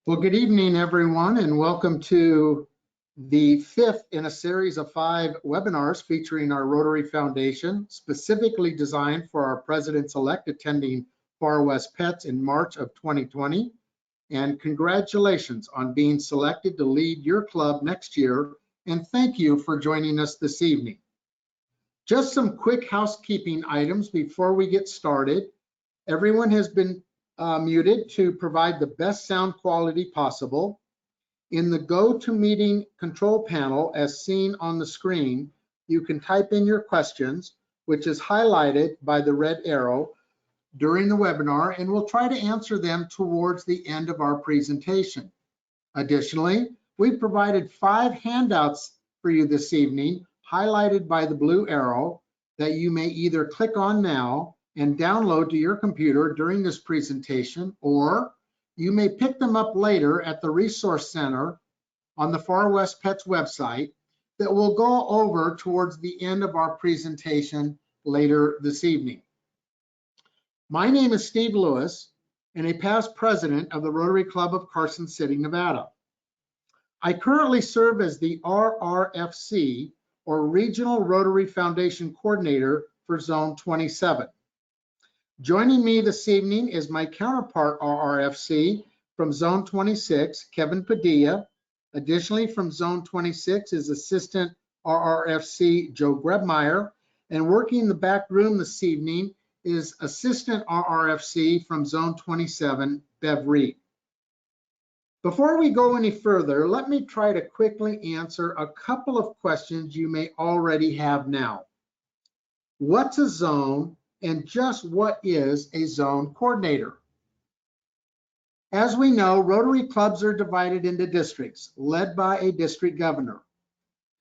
Well, good evening, everyone, and welcome to the fifth in a series of 5 webinars featuring our Rotary Foundation, specifically designed for our presidents-elect attending Far West Pets in March of 2020. And congratulations on being selected to lead your club next year, and thank you for joining us this evening. Just some quick housekeeping items before we get started. Everyone has been muted to provide the best sound quality possible. In the GoToMeeting control panel, as seen on the screen, you can type in your questions, which is highlighted by the red arrow during the webinar, and we'll try to answer them towards the end of our presentation. Additionally, we've provided 5 handouts for you this evening, highlighted by the blue arrow, that you may either click on now and download to your computer during this presentation, or you may pick them up later at the Resource Center on the Far West Pets website that we'll go over towards the end of our presentation later this evening. My name is Steve Lewis, and a past president of the Rotary Club of Carson City, Nevada. I currently serve as the RRFC, or Regional Rotary Foundation Coordinator for Zone 27. Joining me this evening is my counterpart RRFC from Zone 26, Kevin Padilla. Additionally, from Zone 26 is Assistant RRFC Joe Grebmeyer, and working in the back room this evening is Assistant RRFC from Zone 27, Bev Reed. Before we go any further, let me try to quickly answer a couple of questions you may already have now. What's a zone? And just what is a zone coordinator? As we know, Rotary clubs are divided into districts led by a district governor.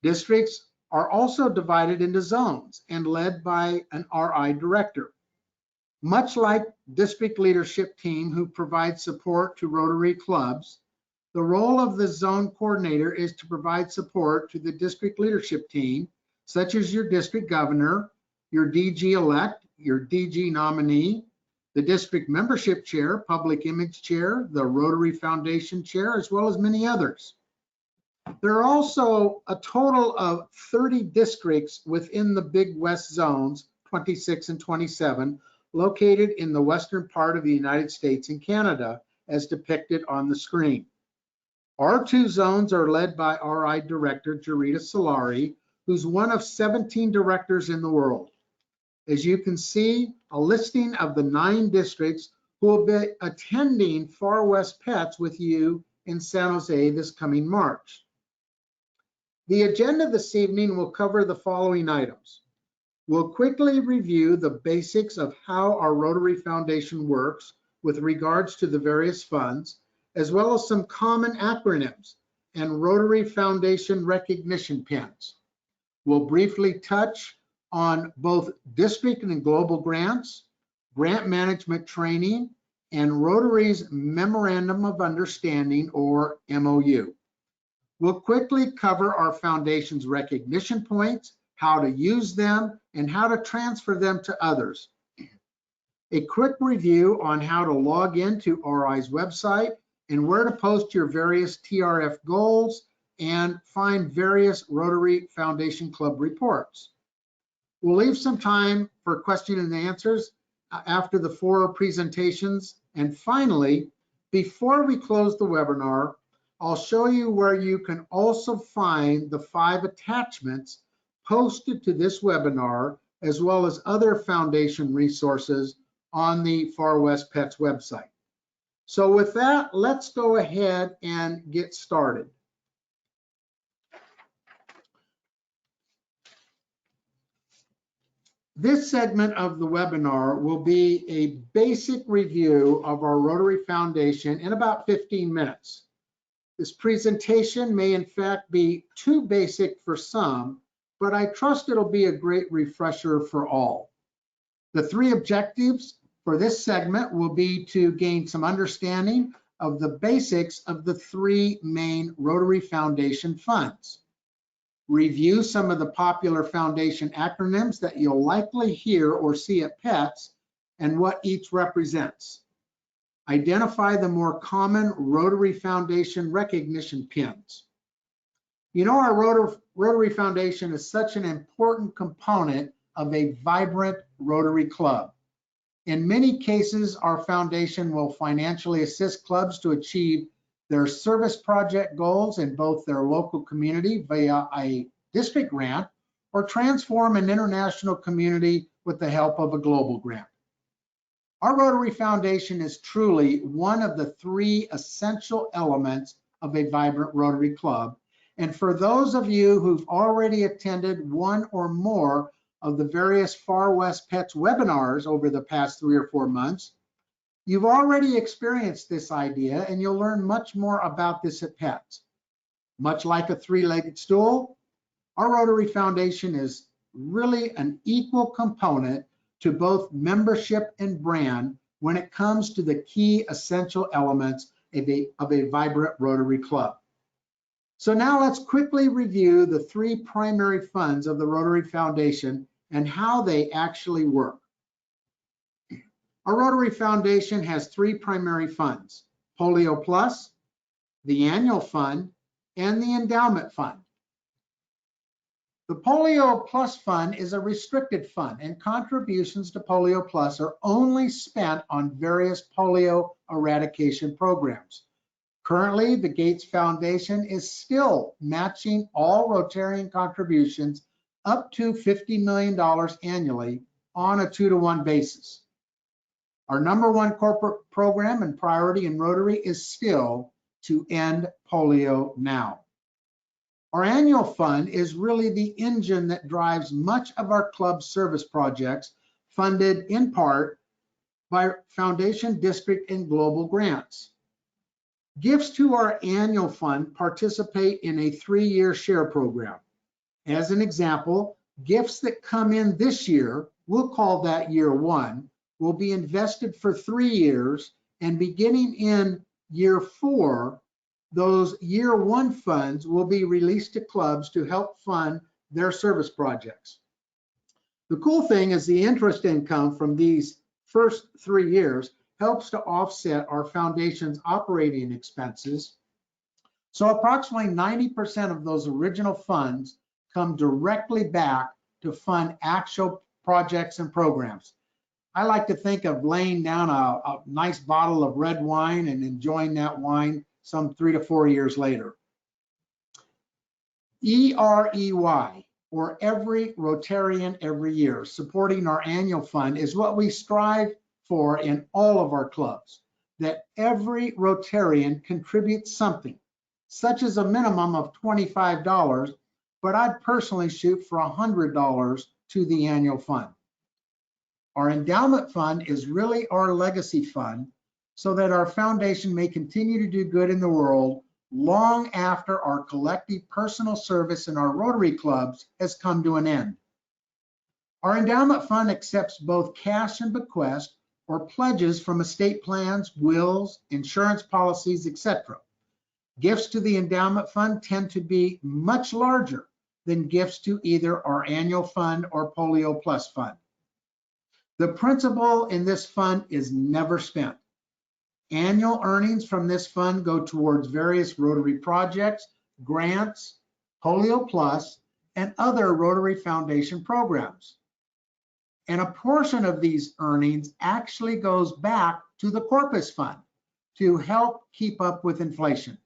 Districts are also divided into zones and led by an RI director. Much like district leadership team who provide support to Rotary clubs, the role of the zone coordinator is to provide support to the district leadership team, such as your district governor, your DG-elect, your DG nominee, the district membership chair, public image chair, the Rotary Foundation chair, as well as many others. There are also a total of 30 districts within the Big West zones, 26 and 27, located in the western part of the United States and Canada, as depicted on the screen. Our 2 zones are led by RI Director Jarita Solari, who's one of 17 directors in the world. As you can see, a listing of the 9 districts who will be attending Far West Pets with you in San Jose this coming March. The agenda this evening will cover the following items. We'll quickly review the basics of how our Rotary Foundation works with regards to the various funds, as well as some common acronyms and Rotary Foundation recognition pins. We'll briefly touch on both district and global grants, grant management training, and Rotary's Memorandum of Understanding, or MOU. We'll quickly cover our foundation's recognition points, how to use them, and how to transfer them to others. A quick review on how to log into RI's website and where to post your various TRF goals and find various Rotary Foundation Club reports. We'll leave some time for question and answers after the 4 presentations. And finally, before we close the webinar, I'll show you where you can also find the 5 attachments posted to this webinar, as well as other foundation resources on the Far West Pets website. So with that, let's go ahead and get started. This segment of the webinar will be a basic review of our Rotary Foundation in about 15 minutes. This presentation may in fact be too basic for some, but I trust it'll be a great refresher for all. The 3 objectives for this segment will be to gain some understanding of the basics of the 3 main Rotary Foundation funds. Review some of the popular foundation acronyms that you'll likely hear or see at PETS and what each represents. Identify the more common Rotary Foundation recognition pins. You know, our Rotary Foundation is such an important component of a vibrant Rotary club. In many cases, our foundation will financially assist clubs to achieve their service project goals in both their local community via a district grant or transform an international community with the help of a global grant. Our Rotary Foundation is truly one of the three essential elements of a vibrant Rotary club. And for those of you who've already attended one or more of the various Far West Pets webinars over the past 3 or 4 months, you've already experienced this idea and you'll learn much more about this at Pets. Much like a three-legged stool, our Rotary Foundation is really an equal component to both membership and brand when it comes to the key essential elements of a vibrant Rotary club. So now let's quickly review the 3 primary funds of the Rotary Foundation and how they actually work. Our Rotary Foundation has 3 primary funds: Polio Plus, the Annual Fund, and the Endowment Fund. The Polio Plus Fund is a restricted fund, and contributions to Polio Plus are only spent on various polio eradication programs. Currently, the Gates Foundation is still matching all Rotarian contributions up to $50 million annually on a 2-to-1 basis. Our #1 corporate program and priority in Rotary is still to end polio now. Our annual fund is really the engine that drives much of our club service projects, funded in part by foundation, district, and global grants. Gifts to our annual fund participate in a 3-year share program. As an example, gifts that come in this year, we'll call that year 1, will be invested for 3 years, and beginning in year 4, those year 1 funds will be released to clubs to help fund their service projects. The cool thing is the interest income from these first 3 years helps to offset our foundation's operating expenses. So approximately 90% of those original funds come directly back to fund actual projects and programs. I like to think of laying down a nice bottle of red wine and enjoying that wine some 3 to 4 years later. EREY, or Every Rotarian Every Year, supporting our annual fund, is what we strive for in all of our clubs, that every Rotarian contributes something, such as a minimum of $25, but I'd personally shoot for $100 to the annual fund. Our endowment fund is really our legacy fund, so that our foundation may continue to do good in the world long after our collective personal service in our Rotary clubs has come to an end. Our endowment fund accepts both cash and bequest or pledges from estate plans, wills, insurance policies, etc. Gifts to the endowment fund tend to be much larger than gifts to either our annual fund or Polio Plus fund. The principal in this fund is never spent. Annual earnings from this fund go towards various Rotary projects, grants, Polio Plus, and other Rotary Foundation programs. And a portion of these earnings actually goes back to the Corpus Fund to help keep up with inflation.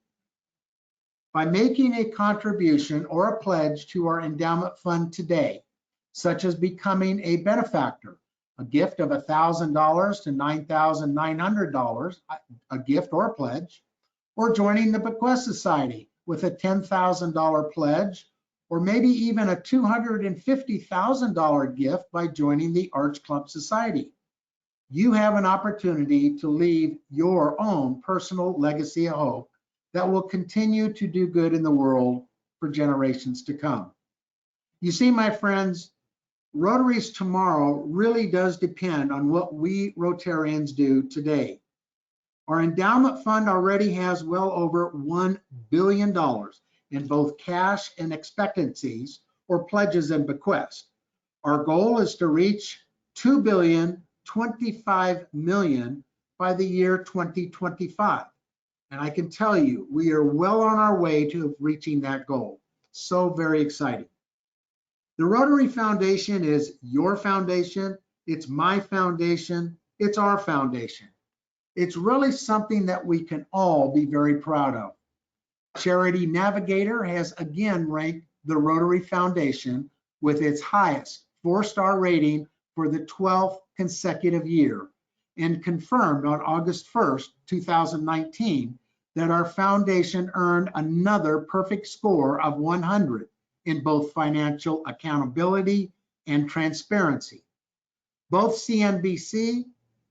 By making a contribution or a pledge to our endowment fund today, such as becoming a benefactor, a gift of $1,000 to $9,900, a gift or a pledge, or joining the Bequest Society with a $10,000 pledge, or maybe even a $250,000 gift by joining the Arch Club Society. You have an opportunity to leave your own personal legacy of hope that will continue to do good in the world for generations to come. You see, my friends, Rotary's tomorrow really does depend on what we Rotarians do today. Our endowment fund already has well over $1 billion in both cash and expectancies, or pledges and bequests. Our goal is to reach $2.025 billion by the year 2025. And I can tell you, we are well on our way to reaching that goal. So very exciting. The Rotary Foundation is your foundation. It's my foundation. It's our foundation. It's really something that we can all be very proud of. Charity Navigator has again ranked the Rotary Foundation with its highest 4-star rating for the 12th consecutive year, and confirmed on August 1st, 2019, that our foundation earned another perfect score of 100 in both financial accountability and transparency. Both CNBC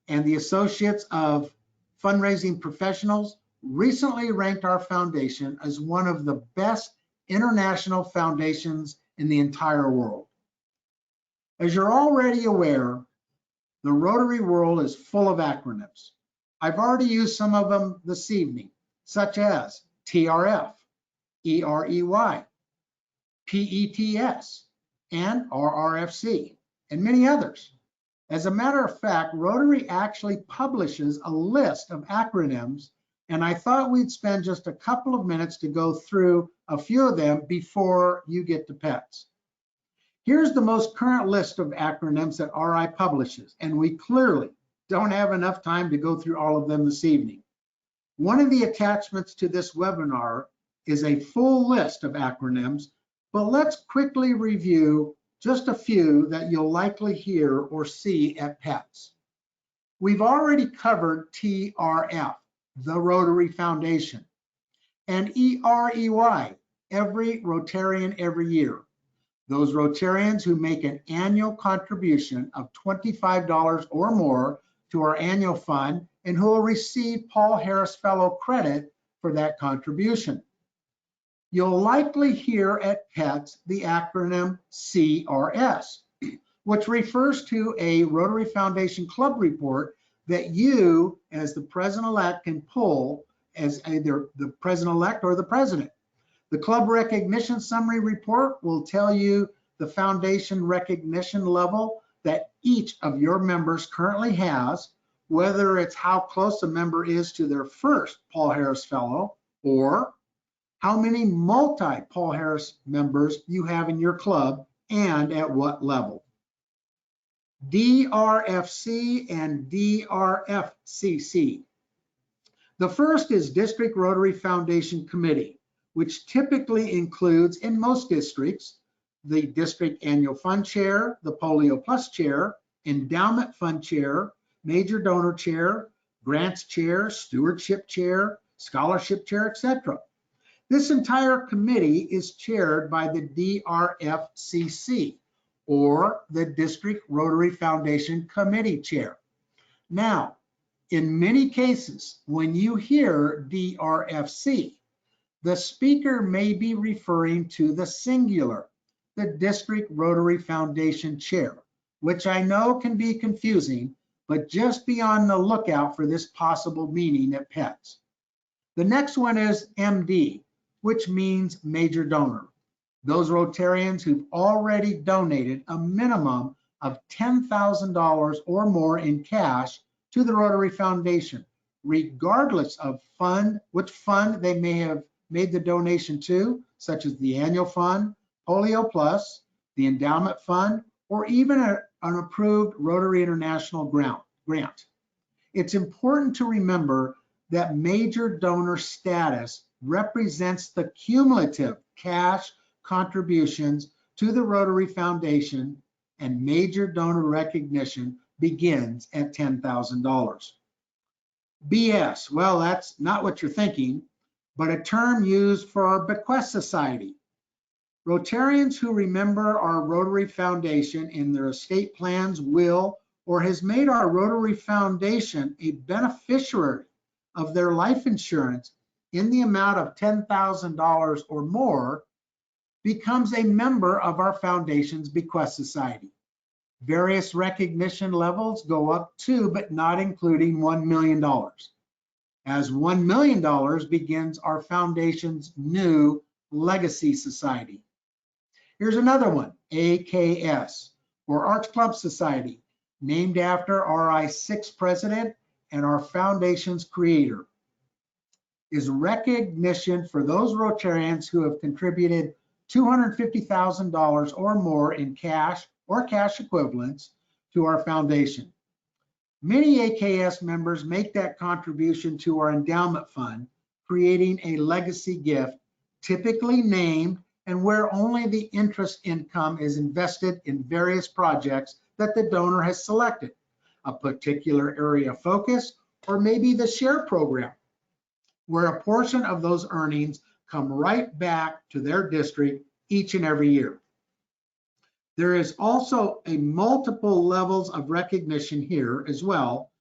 and the Associates of Fundraising Professionals recently ranked our foundation as one of the best international foundations in the entire world. As you're already aware, the Rotary world is full of acronyms. I've already used some of them this evening, such as TRF, EREY, PETS, and RRFC, and many others. As a matter of fact, Rotary actually publishes a list of acronyms, and I thought we'd spend just a couple of minutes to go through a few of them before you get to PETS. Here's the most current list of acronyms that RI publishes, and we clearly don't have enough time to go through all of them this evening. One of the attachments to this webinar is a full list of acronyms, but let's quickly review just a few that you'll likely hear or see at PETS. We've already covered TRF, the Rotary Foundation, and EREY, every Rotarian every year. Those Rotarians who make an annual contribution of $25 or more to our annual fund and who will receive Paul Harris Fellow credit for that contribution. You'll likely hear at PETS the acronym CRS, which refers to a Rotary Foundation Club report that you, as the president-elect, can pull as either the president-elect or the president. The Club Recognition Summary Report will tell you the foundation recognition level that each of your members currently has, whether it's how close a member is to their first Paul Harris Fellow, or how many multi-Paul Harris members you have in your club and at what level. DRFC and DRFCC. The first is District Rotary Foundation Committee, which typically includes, in most districts, the District Annual Fund Chair, the Polio Plus Chair, Endowment Fund Chair, Major Donor Chair, Grants Chair, Stewardship Chair, Scholarship Chair, etc. This entire committee is chaired by the DRFCC, or the District Rotary Foundation Committee Chair. Now, in many cases, when you hear DRFC, the speaker may be referring to the singular, the District Rotary Foundation Chair, which I know can be confusing, but just be on the lookout for this possible meaning at PETS. The next one is MD, which means major donor. Those Rotarians who've already donated a minimum of $10,000 or more in cash to the Rotary Foundation, regardless of which fund they may have made the donation to, such as the Annual Fund, Polio Plus, the Endowment Fund, or even an approved Rotary International grant. It's important to remember that major donor status represents the cumulative cash contributions to the Rotary Foundation, and major donor recognition begins at $10,000. BS, well, that's not what you're thinking, but a term used for our bequest society. Rotarians who remember our Rotary Foundation in their estate plans, will, or has made our Rotary Foundation a beneficiary of their life insurance in the amount of $10,000 or more becomes a member of our foundation's bequest society. Various recognition levels go up to, but not including $1 million. As $1 million begins our foundation's new legacy society. Here's another one, AKS, or Arch Club Society, named after RI's 6th president and our foundation's creator is recognition for those Rotarians who have contributed $250,000 or more in cash or cash equivalents to our foundation. Many AKS members make that contribution to our endowment fund, creating a legacy gift, typically named and where only the interest income is invested in various projects that the donor has selected, a particular area of focus, or maybe the share program, where a portion of those earnings come right back to their district each and every year. There is also a multiple levels of recognition here as well,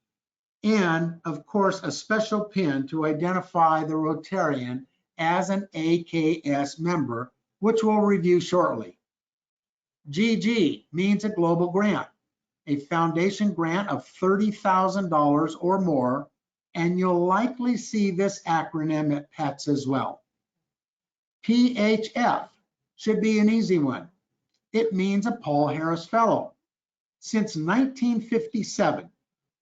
and of course a special pin to identify the Rotarian as an AKS member, which we'll review shortly. GG means a global grant, a foundation grant of $30,000 or more, and you'll likely see this acronym at PETS as well. PHF should be an easy one. It means a Paul Harris Fellow. Since 1957,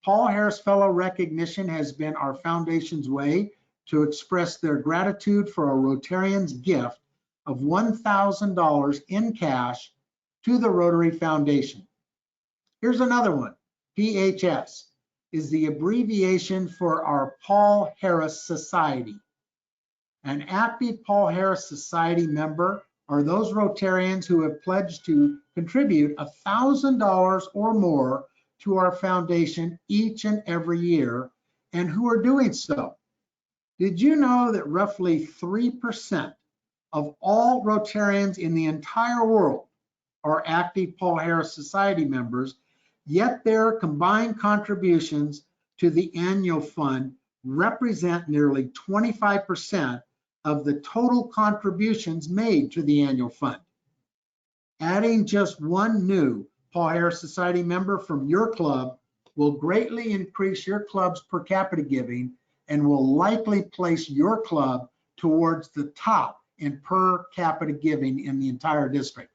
Paul Harris Fellow recognition has been our foundation's way to express their gratitude for a Rotarian's gift of $1,000 in cash to the Rotary Foundation. Here's another one. PHS is the abbreviation for our Paul Harris Society. An active Paul Harris Society member are those Rotarians who have pledged to contribute $1,000 or more to our foundation each and every year, and who are doing so. Did you know that roughly 3% of all Rotarians in the entire world are active Paul Harris Society members, yet their combined contributions to the annual fund represent nearly 25% of the total contributions made to the annual fund. Adding just one new Paul Harris Society member from your club will greatly increase your club's per capita giving and will likely place your club towards the top in per capita giving in the entire district.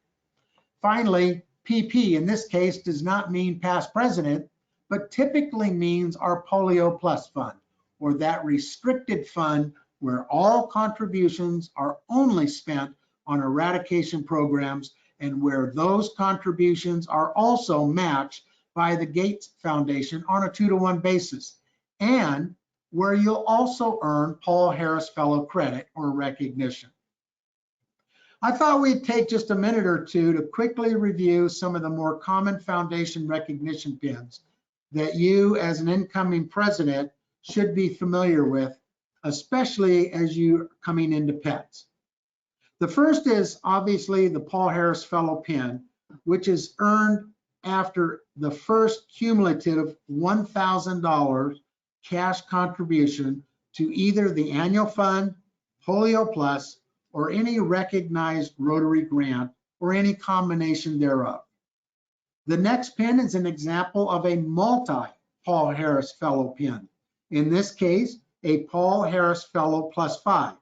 Finally, PP in this case does not mean past president, but typically means our Polio Plus Fund, or that restricted fund where all contributions are only spent on eradication programs and where those contributions are also matched by the Gates Foundation on a 2-to-1 basis, and where you'll also earn Paul Harris Fellow credit or recognition. I thought we'd take just a minute or two to quickly review some of the more common foundation recognition pins that you as an incoming president should be familiar with, especially as you're coming into PETS. The first is obviously the Paul Harris Fellow pin, which is earned after the first cumulative $1,000 cash contribution to either the annual fund, Polio Plus, or any recognized Rotary grant, or any combination thereof. The next pin is an example of a multi-Paul Harris Fellow pin. In this case, a Paul Harris Fellow +5.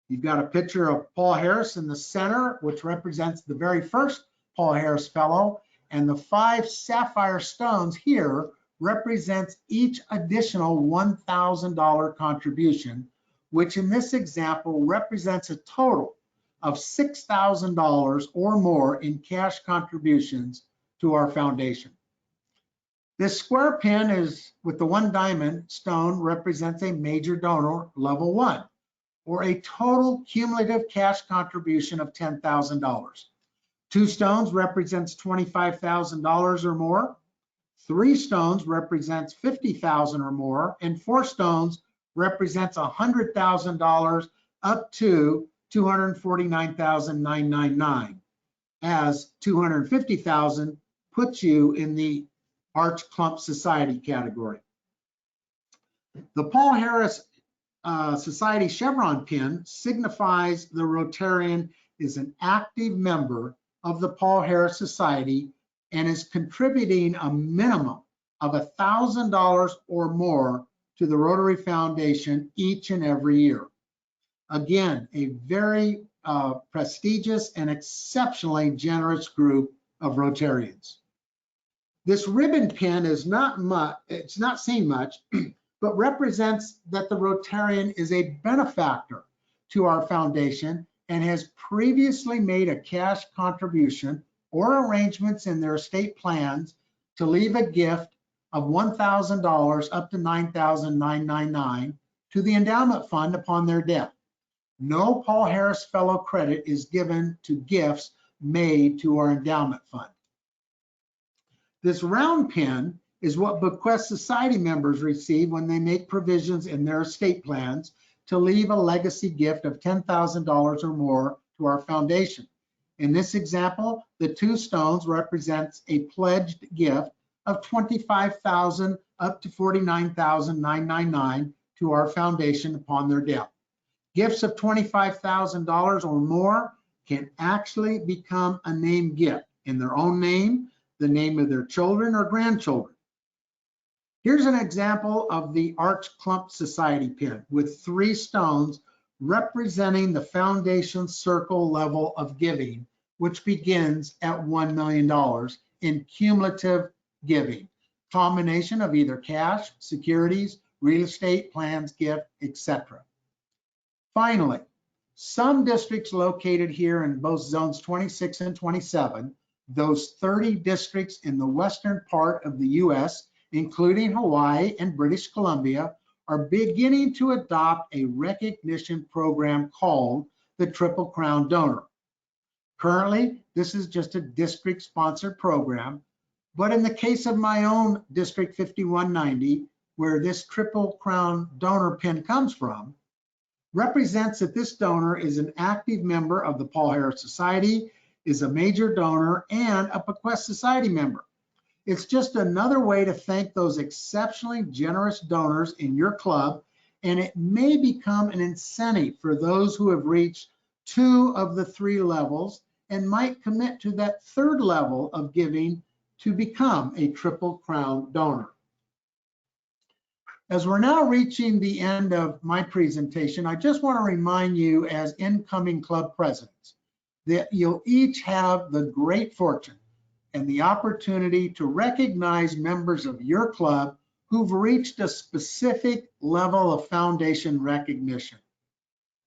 You've got a picture of Paul Harris in the center, which represents the very first Paul Harris Fellow, and the 5 sapphire stones here represents each additional $1,000 contribution, which in this example represents a total of $6,000 or more in cash contributions to our foundation. This square pin is with the 1 diamond stone represents a major donor level 1, or a total cumulative cash contribution of $10,000. 2 stones represents $25,000 or more. 3 stones represents $50,000 or more, and 4 stones represents $100,000 up to $249,999, as $250,000 puts you in the Arch Clump Society category. The Paul Harris Society Chevron pin signifies the Rotarian is an active member of the Paul Harris Society and is contributing a minimum of $1,000 or more to the Rotary Foundation each and every year. Again, a very prestigious and exceptionally generous group of Rotarians. This ribbon pin is not much, it's not seen much, but represents that the Rotarian is a benefactor to our foundation and has previously made a cash contribution or arrangements in their estate plans to leave a gift of $1,000 up to $9,999 to the endowment fund upon their death. No Paul Harris Fellow credit is given to gifts made to our endowment fund. This round pin is what bequest society members receive when they make provisions in their estate plans to leave a legacy gift of $10,000 or more to our foundation. In this example, the two stones represents a pledged gift of $25,000 up to $49,999 to our foundation upon their death. Gifts of $25,000 or more can actually become a name gift in their own name, the name of their children or grandchildren. Here's an example of the Arch Clump Society pin with 3 stones representing the foundation circle level of giving, which begins at $1 million in cumulative giving, combination of either cash, securities, real estate, plans, gift, etc. Finally, some districts located here in both zones 26 and 27, those 30 districts in the western part of the US, including Hawaii and British Columbia, are beginning to adopt a recognition program called the Triple Crown Donor. Currently, this is just a district-sponsored program, but in the case of my own District 5190, where this Triple Crown Donor pin comes from, represents that this donor is an active member of the Paul Harris Society, is a major donor, and a bequest society member. It's just another way to thank those exceptionally generous donors in your club, and it may become an incentive for those who have reached 2 of the 3 levels and might commit to that 3rd level of giving to become a Triple Crown donor. As we're now reaching the end of my presentation, I just want to remind you as incoming club presidents that you'll each have the great fortune and the opportunity to recognize members of your club who've reached a specific level of foundation recognition.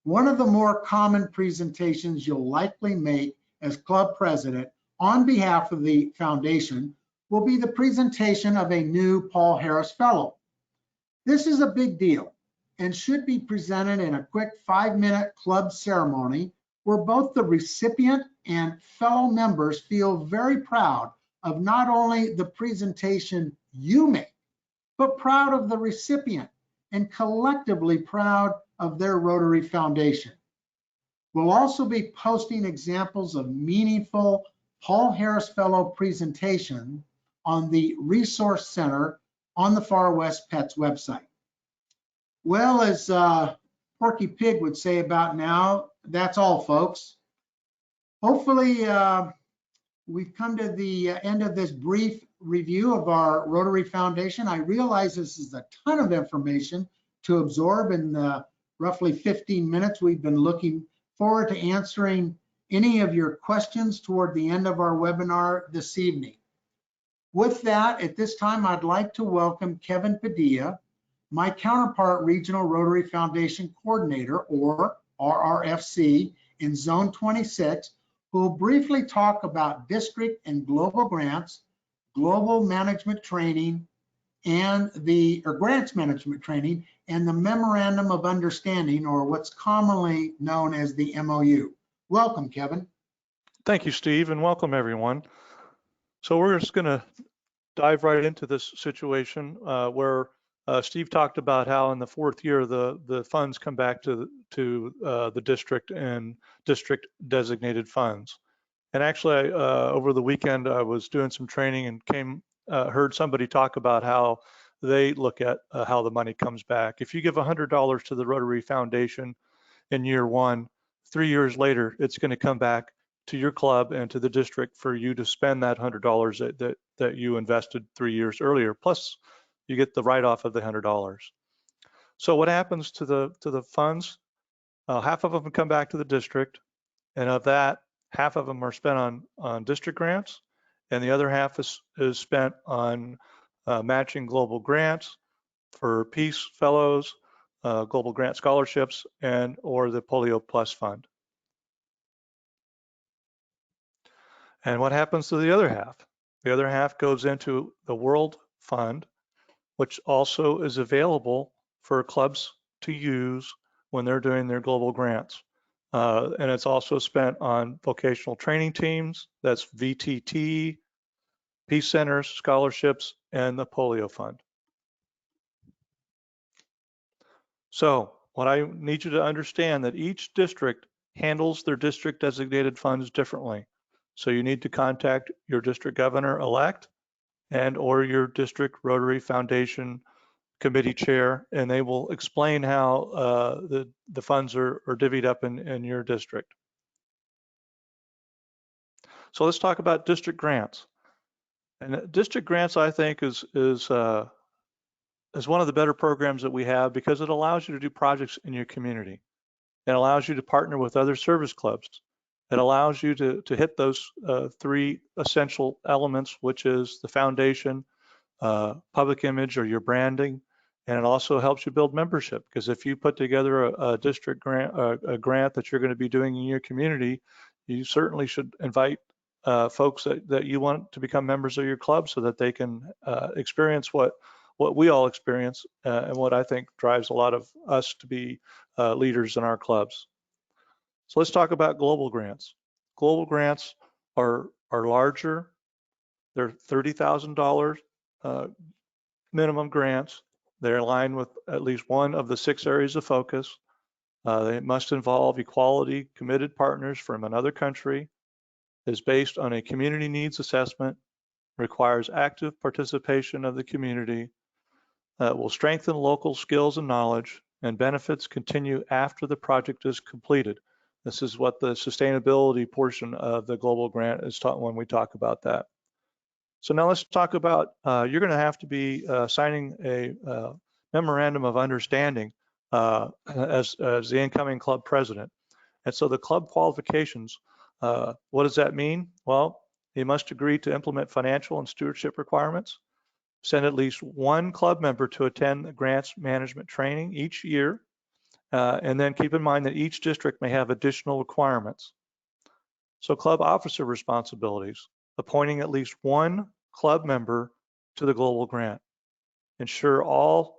One of the more common presentations you'll likely make as club president on behalf of the foundation will be the presentation of a new Paul Harris Fellow. This is a big deal and should be presented in a quick 5-minute club ceremony where both the recipient and fellow members feel very proud of not only the presentation you make, but proud of the recipient and collectively proud of their Rotary Foundation. We'll also be posting examples of meaningful Paul Harris Fellow presentation on the Resource Center on the Far West Pets website. Well, as Porky Pig would say about now, that's all, folks. Hopefully, we've come to the end of this brief review of our Rotary Foundation. I realize this is a ton of information to absorb in the roughly 15 minutes. We've been looking forward to answering any of your questions toward the end of our webinar this evening. With that, at this time, I'd like to welcome Kevin Padilla, my counterpart Regional Rotary Foundation Coordinator, or RRFC, in Zone 26, who will briefly talk about district and global grants, global management training, and grants management training, and the Memorandum of Understanding, or what's commonly known as the MOU. Welcome, Kevin. Thank you, Steve, and welcome everyone. So we're just going to dive right into this situation where Steve talked about how in the 4th year the funds come back to the district and district designated funds. And actually, over the weekend, I was doing some training and heard somebody talk about how they look at how the money comes back. If you give $100 to the Rotary Foundation in year 1, 3 years later, it's going to come back to your club and to the district for you to spend that $100 that you invested 3 years earlier. Plus, you get the write-off of the $100. So what happens to the funds? Half of them come back to the district, and of that, half of them are spent on district grants, and the other half is spent on matching global grants, for Peace Fellows, Global Grant Scholarships, and or the Polio Plus Fund. And what happens to the other half? The other half goes into the World Fund, which also is available for clubs to use when they're doing their global grants. And it's also spent on vocational training teams, that's VTT, Peace Centers, scholarships, and the Polio Fund. So what I need you to understand that each district handles their district designated funds differently. So you need to contact your district governor-elect and or your district Rotary Foundation committee chair, and they will explain how the funds are divvied up in your district. So let's talk about district grants. And district grants, I think, is one of the better programs that we have because it allows you to do projects in your community. It allows you to partner with other service clubs. It allows you to hit those three essential elements, which is the foundation, public image or your branding, and it also helps you build membership, because if you put together a district grant, a grant that you're going to be doing in your community, you certainly should invite folks that you want to become members of your club so that they can experience what we all experience and what I think drives a lot of us to be leaders in our clubs. So let's talk about global grants. Global grants are larger. They're $30,000 minimum grants. They're aligned with at least one of the 6 areas of focus. They must involve equality committed partners from another country, is based on a community needs assessment, requires active participation of the community, will strengthen local skills and knowledge, and benefits continue after the project is completed. This is what the sustainability portion of the global grant is taught when we talk about that. So now let's talk about, you're going to have to be signing a memorandum of understanding as the incoming club president. And so the club qualifications, what does that mean? Well, you must agree to implement financial and stewardship requirements, send at least one club member to attend the grants management training each year, and then keep in mind that each district may have additional requirements. So club officer responsibilities, appointing at least one club member to the global grant. Ensure all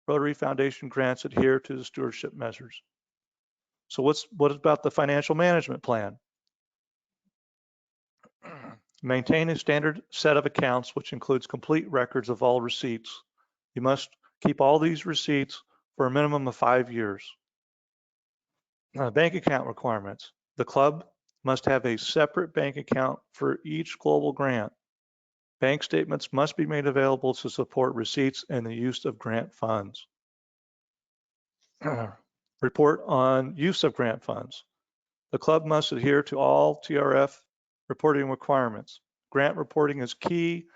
Rotary Foundation grants adhere to the stewardship measures. So what about the financial management plan? Maintain a standard set of accounts, which includes complete records of all receipts. You must keep all these receipts for a minimum of 5 years. Bank account requirements. The club must have a separate bank account for each global grant. Bank statements must be made available to support receipts and the use of grant funds. Report on use of grant funds. The club must adhere to all TRF reporting requirements. Grant reporting is key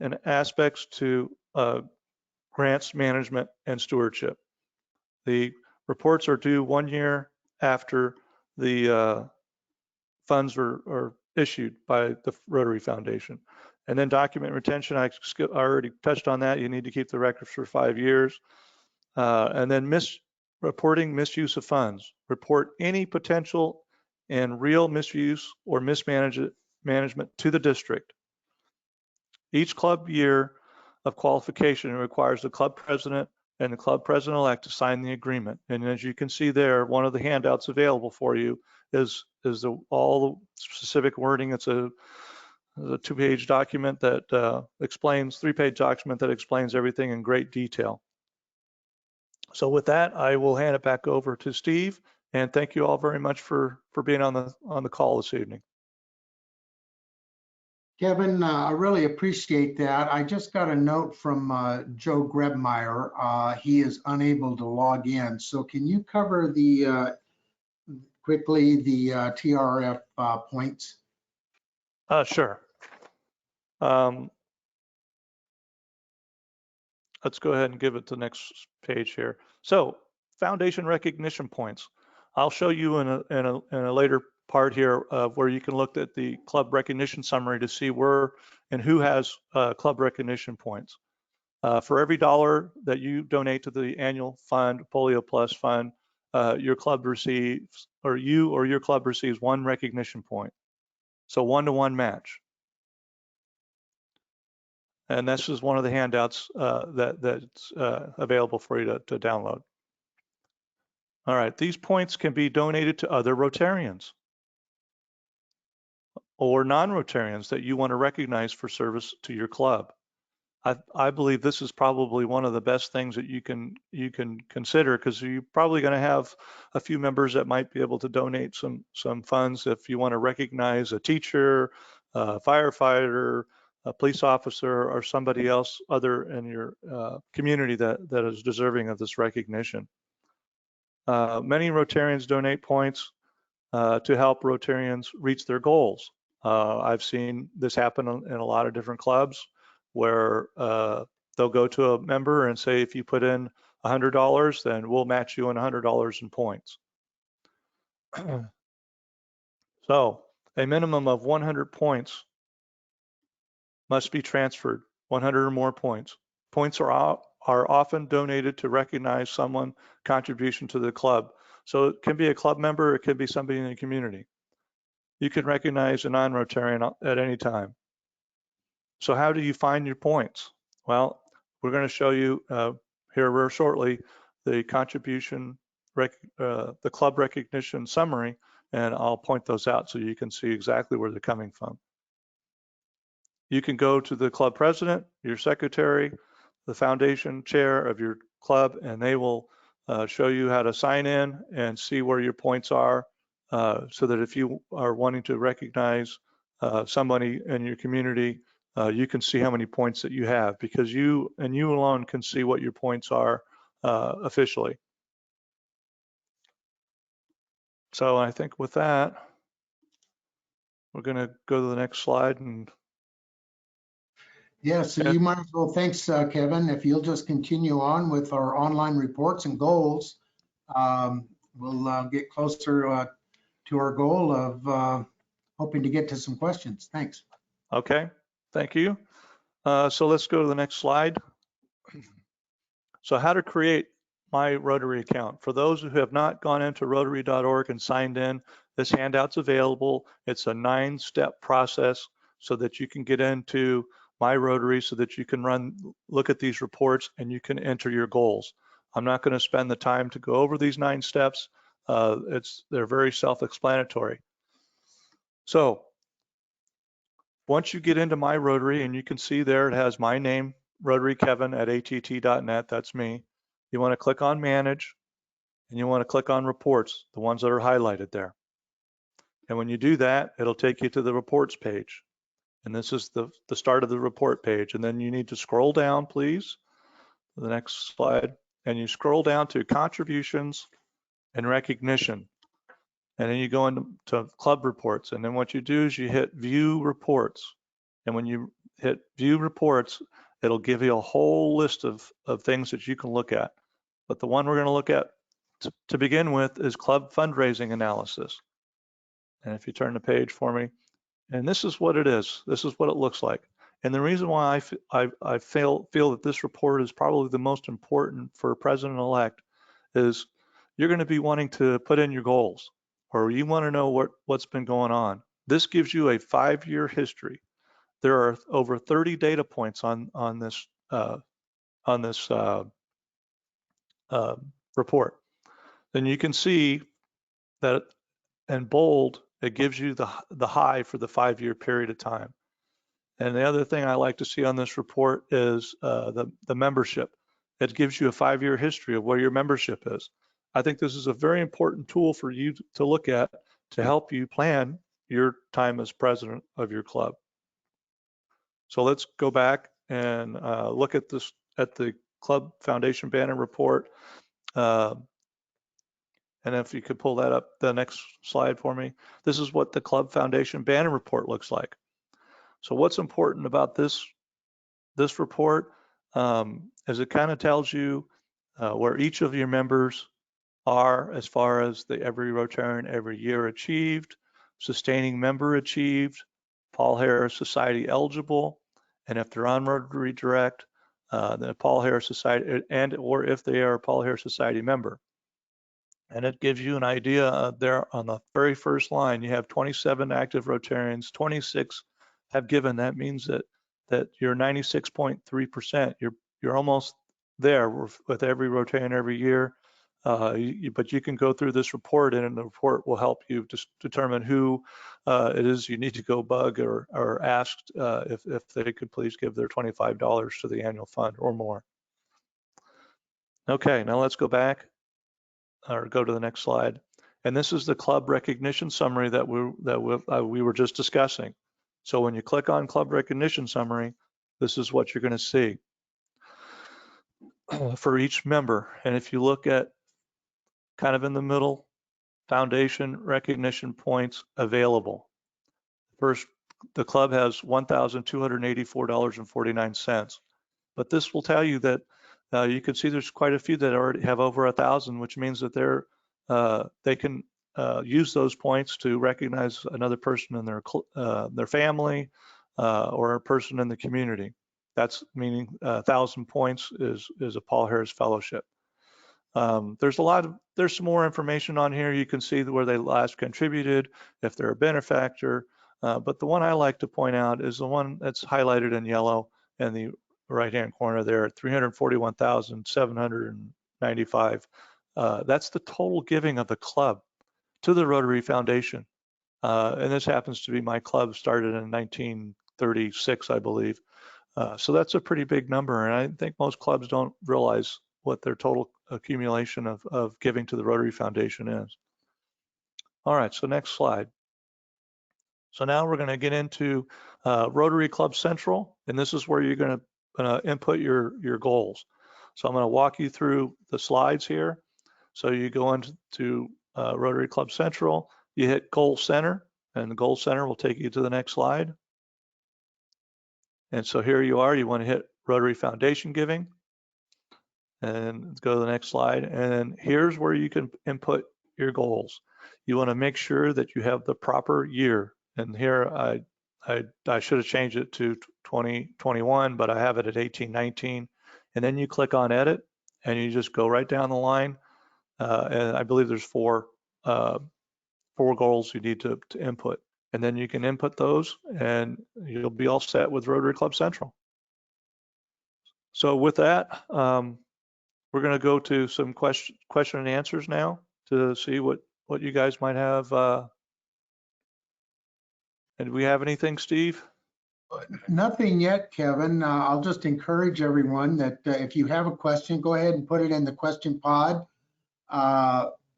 in aspects to grants management and stewardship. The reports are due 1 year after the funds are issued by the Rotary Foundation. And then document retention, I already touched on that. You need to keep the records for 5 years. And then reporting misuse of funds. Report any potential and real misuse or mismanagement to the district. Each club year of qualification requires the club president and the club president-elect to sign the agreement. And as you can see there, one of the handouts available for you is all the specific wording. It's a 2-page document that explains, 3-page document that explains everything in great detail. So with that, I will hand it back over to Steve, and thank you all very much for being on the call this evening. Kevin, I really appreciate that. I just got a note from Joe Grebmeyer. He is unable to log in. So can you cover quickly the TRF points? Sure. Let's go ahead and give it the next page here. So foundation recognition points. I'll show you in a later part here where you can look at the club recognition summary to see where and who has club recognition points. For every $1 that you donate to the annual fund, Polio Plus Fund, your club receives, or you or your club receives 1 recognition point. So 1-to-1 match. And this is one of the handouts that's available for you to download. All right, these points can be donated to other Rotarians or non-Rotarians that you want to recognize for service to your club. I believe this is probably one of the best things that you can consider, because you're probably going to have a few members that might be able to donate some funds if you want to recognize a teacher, a firefighter, a police officer, or somebody else other in your community that is deserving of this recognition. Many Rotarians donate points to help Rotarians reach their goals. I've seen this happen in a lot of different clubs where they'll go to a member and say, if you put in $100, then we'll match you in $100 in points. So a minimum of 100 points must be transferred, 100 or more points. Points are often donated to recognize someone's contribution to the club. So it can be a club member, it could be somebody in the community. You can recognize a non-Rotarian at any time. So how do you find your points? Well, we're going to show you here real shortly the contribution, the club recognition summary, and I'll point those out so you can see exactly where they're coming from. You can go to the club president, your secretary, the foundation chair of your club, and they will show you how to sign in and see where your points are, so that if you are wanting to recognize somebody in your community, you can see how many points that you have, because you and you alone can see what your points are officially. So I think with that, we're going to go to the next slide. And Yeah, so you might as well, thanks, Kevin. If you'll just continue on with our online reports and goals, we'll get closer to our goal of hoping to get to some questions. Thanks. Okay, thank you. So let's go to the next slide. So how to create my Rotary account. For those who have not gone into Rotary.org and signed in, this handout's available. It's a 9-step process so that you can get into My Rotary, so that you can look at these reports and you can enter your goals. I'm not going to spend the time to go over these 9 steps. They're very self-explanatory. So once you get into My Rotary, and you can see there it has my name, Rotary Kevin at att.net, that's me. You want to click on Manage, and you want to click on Reports, the ones that are highlighted there. And when you do that, it'll take you to the Reports page. And this is the start of the report page. And then you need to scroll down, please, to the next slide. And you scroll down to Contributions and Recognition. And then you go into Club Reports. And then what you do is you hit View Reports. And when you hit View Reports, it'll give you a whole list of things that you can look at. But the one we're going to look at to begin with is Club Fundraising Analysis. And if you turn the page for me, and this is what it is. This is what it looks like. And the reason why I feel that this report is probably the most important for President-elect is you're going to be wanting to put in your goals, or you want to know what's been going on. This gives you a 5-year history. There are over 30 data points on this report. Then you can see that in bold, it gives you the high for the 5-year period of time. And the other thing I like to see on this report is the membership. It gives you a 5-year history of where your membership is. I think this is a very important tool for you to look at to help you plan your time as president of your club. So let's go back and look at the Club Foundation Banner Report. And if you could pull that up, the next slide for me. This is what the Club Foundation Banner Report looks like. So what's important about this report is it kind of tells you where each of your members are as far as the every Rotarian every year achieved, sustaining member achieved, Paul Harris Society eligible, and if they're on Rotary Direct, the Paul Harris Society, or if they are a Paul Harris Society member. And it gives you an idea there on the very first line. You have 27 active Rotarians, 26 have given. That means that you're 96.3%. You're almost there with every Rotarian every year. But you can go through this report, and the report will help you just determine who it is you need to go bug or ask if they could please give their $25 to the annual fund or more. Okay, now let's go back or go to the next slide. And this is the club recognition summary that we were just discussing. So when you click on club recognition summary, this is what you're going to see for each member. And if you look at kind of in the middle, foundation recognition points available. First, the club has $1,284.49. But this will tell you that you can see there's quite a few that already have over 1,000, which means that they can use those points to recognize another person in their family or a person in the community. That's meaning 1,000 points is a Paul Harris Fellowship. There's some more information on here. You can see where they last contributed, if they're a benefactor. But the one I like to point out is the one that's highlighted in yellow in the right-hand corner there at $341,795. That's the total giving of the club to the Rotary Foundation. And this happens to be my club, started in 1936, I believe. So that's a pretty big number. And I think most clubs don't realize what their total accumulation of giving to the Rotary Foundation is. All right, so next slide. So now we're going to get into Rotary Club Central, and this is where you're going to input your goals. So I'm going to walk you through the slides here. So you go into Rotary Club Central, you hit Goal Center, and the Goal Center will take you to the next slide. And so here you are, you want to hit Rotary Foundation Giving, and go to the next slide. And here's where you can input your goals. You want to make sure that you have the proper year. And here I should have changed it to 2021, but I have it at 1819. And then you click on edit, and you just go right down the line. And I believe there's four goals you need to input. And then you can input those, and you'll be all set with Rotary Club Central. So with that, we're going to go to some question and answers now to see what you guys might have. And do we have anything, Steve? Nothing yet, Kevin. I'll just encourage everyone that if you have a question, go ahead and put it in the question pod.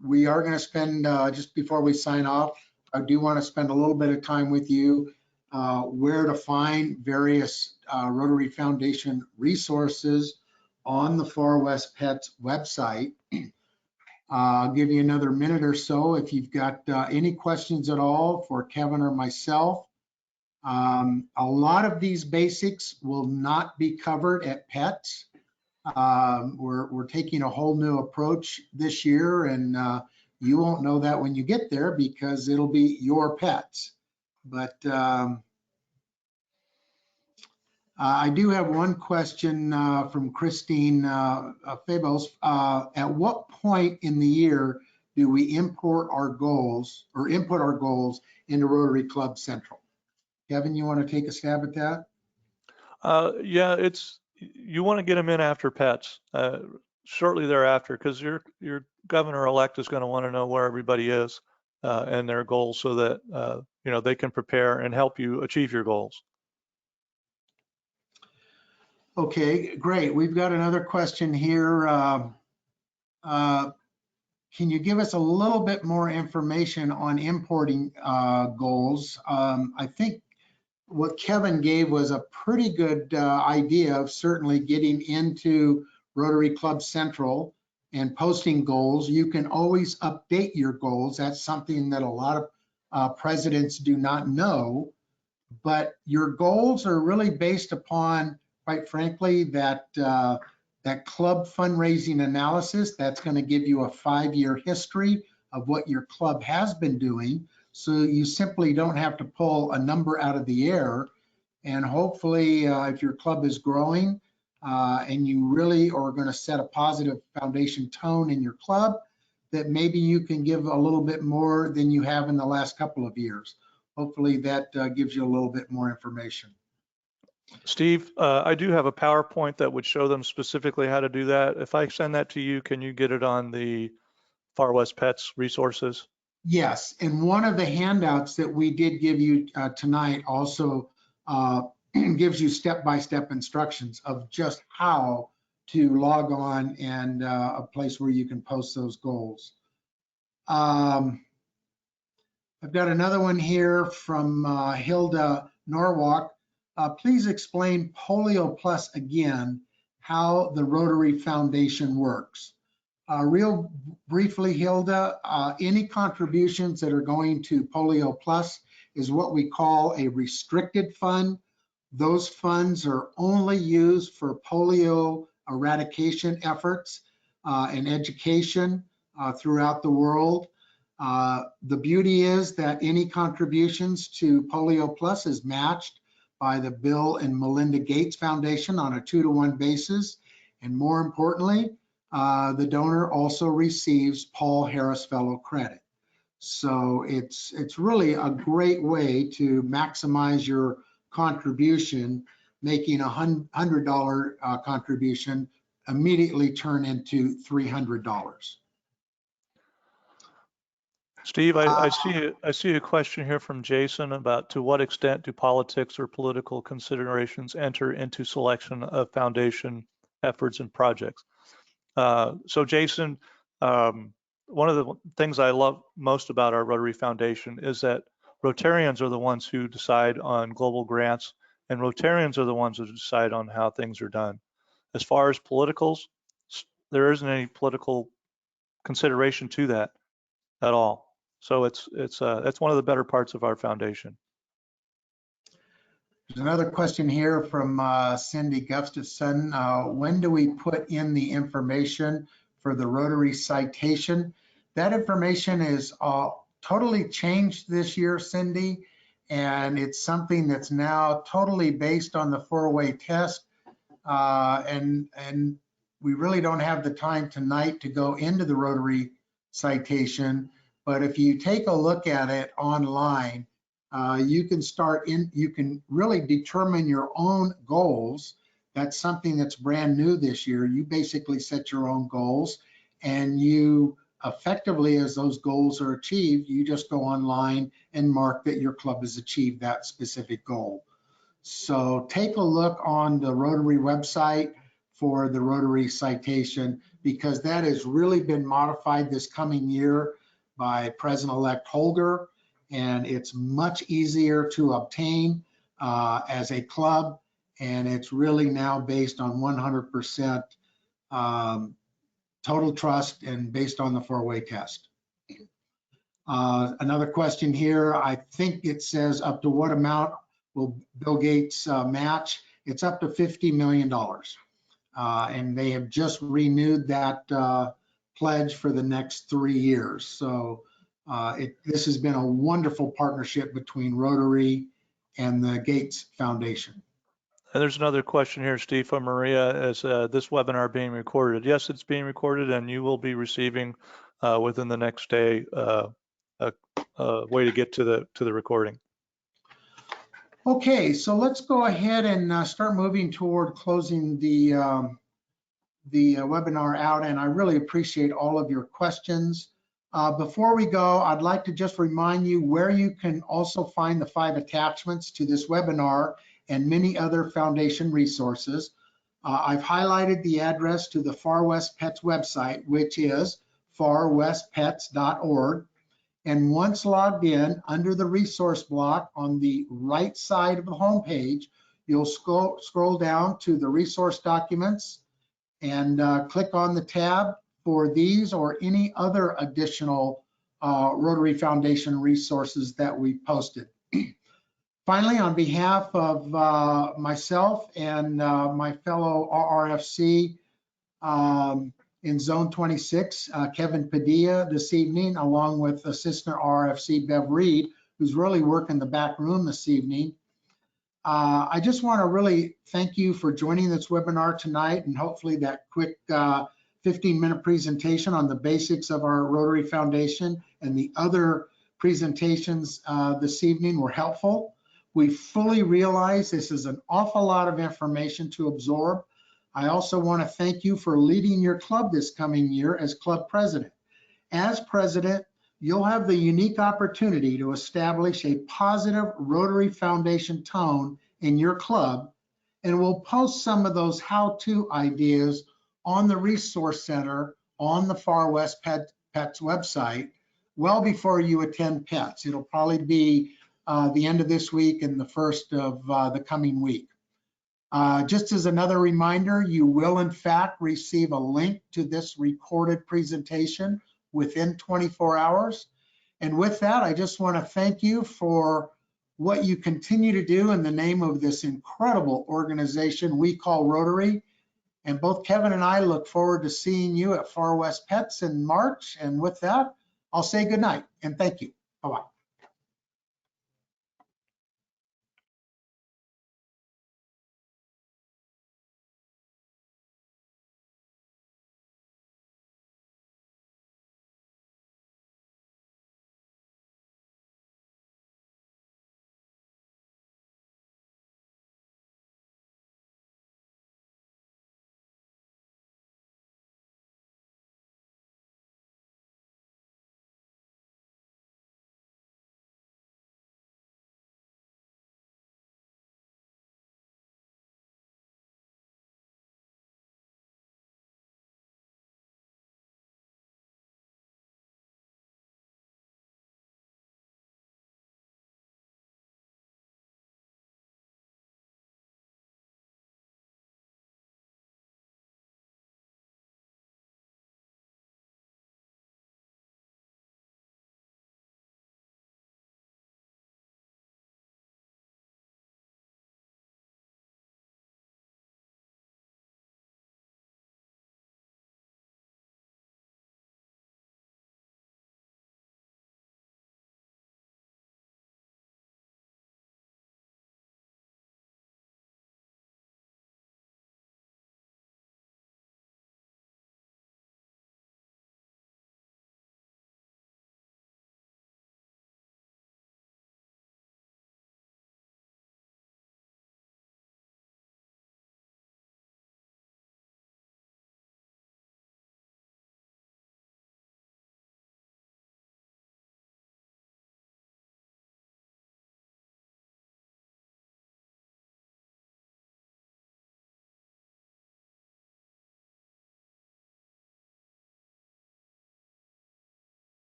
We are going to spend, just before we sign off, I do want to spend a little bit of time with you where to find various Rotary Foundation resources on the Far West Pets website. I'll give you another minute or so if you've got any questions at all for Kevin or myself. A lot of these basics will not be covered at Pets. We're taking a whole new approach this year, and you won't know that when you get there because it'll be your pets. But I do have one question from Christine Fabos. At what point in the year do we import our goals or input our goals into Rotary Club Central? Kevin, you want to take a stab at that? Yeah, you want to get them in after Pets, shortly thereafter, because your governor-elect is going to want to know where everybody is and their goals, so that they can prepare and help you achieve your goals. Okay, great. We've got another question here. Can you give us a little bit more information on importing goals? I think what Kevin gave was a pretty good idea of certainly getting into Rotary Club Central and posting goals. You can always update your goals. That's something that a lot of presidents do not know, but your goals are really based upon, quite frankly, that club fundraising analysis. That's going to give you a 5-year history of what your club has been doing. So you simply don't have to pull a number out of the air. And hopefully, if your club is growing, and you really are going to set a positive foundation tone in your club, that maybe you can give a little bit more than you have in the last couple of years. Hopefully that gives you a little bit more information. Steve, I do have a PowerPoint that would show them specifically how to do that. If I send that to you, can you get it on the Far West Pets resources? Yes, and one of the handouts that we did give you tonight also gives you step-by-step instructions of just how to log on and a place where you can post those goals. I've got another one here from Hilda Norwalk. Please explain Polio Plus again, how the Rotary Foundation works. Real briefly, Hilda, any contributions that are going to Polio Plus is what we call a restricted fund. Those funds are only used for polio eradication efforts and education throughout the world. The beauty is that any contributions to Polio Plus is matched by the Bill and Melinda Gates Foundation on a 2-to-1 basis. And more importantly, the donor also receives Paul Harris Fellow credit. So it's really a great way to maximize your contribution, making a $100 contribution immediately turn into $300. Steve, I see a question here from Jason about to what extent do politics or political considerations enter into selection of foundation efforts and projects? So Jason, one of the things I love most about our Rotary Foundation is that Rotarians are the ones who decide on global grants, and Rotarians are the ones who decide on how things are done. As far as politicals, there isn't any political consideration to that at all. So that's one of the better parts of our foundation. There's another question here from Cindy Gustafson. When do we put in the information for the Rotary citation? That information is totally changed this year, Cindy, and it's something that's now totally based on the 4-way test. And we really don't have the time tonight to go into the Rotary citation, but if you take a look at it online, you can really determine your own goals. That's something that's brand new this year. You basically set your own goals, and you effectively, as those goals are achieved, you just go online and mark that your club has achieved that specific goal. So take a look on the Rotary website for the Rotary citation, because that has really been modified this coming year by President-elect Holger, and it's much easier to obtain as a club, and it's really now based on 100% total trust and based on the 4-way test. Another question here, I think it says up to what amount will Bill Gates match? It's up to $50 million. And they have just renewed that pledge for the next 3 years. So this has been a wonderful partnership between Rotary and the Gates Foundation. And there's another question here, Steve, from Maria. Is this webinar being recorded? Yes, it's being recorded, and you will be receiving within the next day a way to get to the recording. Okay, so let's go ahead and start moving toward closing the webinar out, and I really appreciate all of your questions. Before we go, I'd like to just remind you where you can also find the 5 attachments to this webinar and many other foundation resources. I've highlighted the address to the Far West Pets website, which is farwestpets.org. And once logged in, under the resource block on the right side of the homepage, you'll scroll down to the resource documents and click on the tab for these or any other additional Rotary Foundation resources that we posted. Finally, on behalf of myself and my fellow RRFC in Zone 26, Kevin Padilla this evening, along with Assistant RRFC Bev Reed, who's really working the back room this evening, I just want to really thank you for joining this webinar tonight, and hopefully that quick 15-minute presentation on the basics of our Rotary Foundation and the other presentations this evening were helpful. We fully realize this is an awful lot of information to absorb. I also want to thank you for leading your club this coming year as club president. As president, you'll have the unique opportunity to establish a positive Rotary Foundation tone in your club, and we'll post some of those how-to ideas on the Resource Center on the Far West Pets website well before you attend PETS. It'll probably be the end of this week and the first of the coming week. Just as another reminder, you will in fact receive a link to this recorded presentation within 24 hours. And with that, I just want to thank you for what you continue to do in the name of this incredible organization we call Rotary. And both Kevin and I look forward to seeing you at Far West Pets in March. And with that, I'll say good night and thank you. Bye-bye.